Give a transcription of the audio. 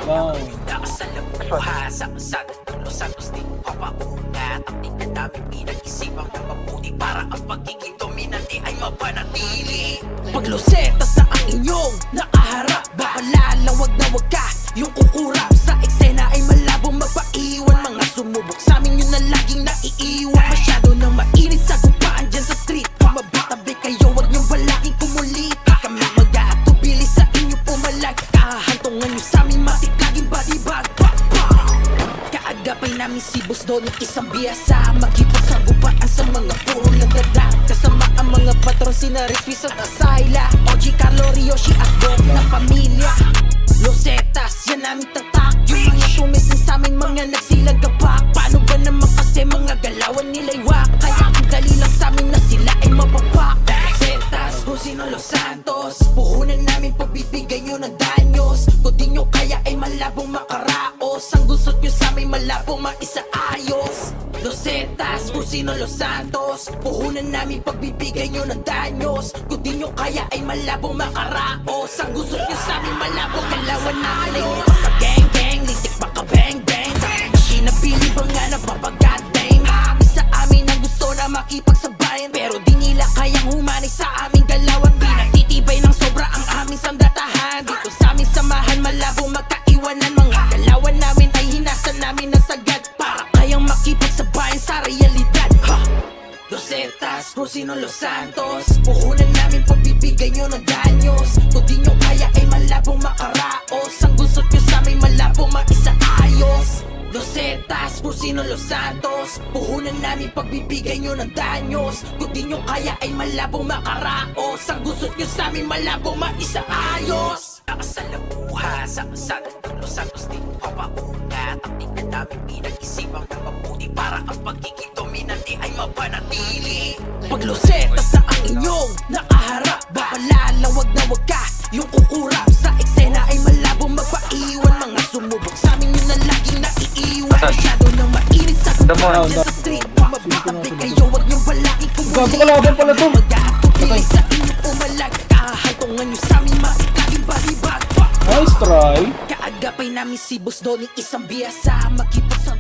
Wow. Nakasalamuha sa kasada ng Los Santos di papauna. Taktika namin pinag-isipang na mabuti para ang pagiging dominante ay mapanatili. Pagloseta sa ang inyong nakaharap, baka lalawag na wag ka yung kukurap. Sa eksena ay malabong magpaiwan. Mga sumubok sa amin yun na laging naiiwan. Masyado nang mainit sa gupaan dyan sa street. Kung mabatabi kayo wag niyong balaking kumulit. Kami mag-aatubili sa inyo pumalag. Kahantungan niyo sa amin matik laging badibag. Kaagapay namin si Boss Don ng isang biyasa. Magkipag sa gupaan sa mga puro lagada. Kasama ang mga patron sina Rizwiz at Asayla, OG Carlo Ryoshi at Dok na pamilya. Losetas, yan namin tatak. Yung mga tumisin sa amin mga nagsilagapak. Paano ba naman kasi mga galawan nila'y wak. Kaya ang dali lang sa amin na sila ay mapapak. Losetas, kung sino Los Santos, puhunan namin pagbibigay nyo ng danyos. Kung di nyo kaya ay malabong makaraos. Ang gusot nyo sa amin malabong maisaayos. Losetas, kung sino Los Santos, puhunan namin pagbibigay nyo ng danyos. Kung di nyo kaya ay malabong makaraos. Ang gusot nyo sa amin malabong kalawan namin ay baka gang-gang, litik baka bang-bang. Sinapili ba nga na papagadang. Marami sa amin ang gusto na makipagsabayan, pero di nila kayang humanay sa aming galawan. Di nagtitibay ng sobra ang aming sandatahan. Dito sa aming samahan malabong magkaiwanan. Mga galawan namin ay hinasa namin ng sagad para kayang makipagsabayan sa realidad. Losetas, kung sino Los Santos, puhunan namin pagbibigay nyo ng danyos. Kung di nyo kaya ay malabong makaraos. Ang gusot nyo sa amin malabong maisaayos. Losetas, kung sino Los Santos, puhunan namin pagbibigay nyo ng danyos. Kung di nyo kaya ay malabong makaraos. Ang gusot nyo sa amin malabong maisaayos. Nakasalamuha sa kasada ng Los Santos di papauna. Taktika namin pinag-isipang na mabuti para ang pagiging dominante ay mapanatili. Pagloseta sa ang inyong nakaharap, baka lalawag na wag ka yung kukurap. Sa eksena ay malabong magpaiwan. Mga sumubok sa amin yun na laging naiiwan. Masyado nang mainit sa gupaan dyan sa street. Kung mabakabi kayo wag niyong balaking kumulit. Gago kalaban pala to. Mag-aatubili sa inyo pumalag. Kahantungan niyo sa amin matik laging balibag. Nice try. Kaagapay namin si Boss Don ng isang biyasa. Magkipag sa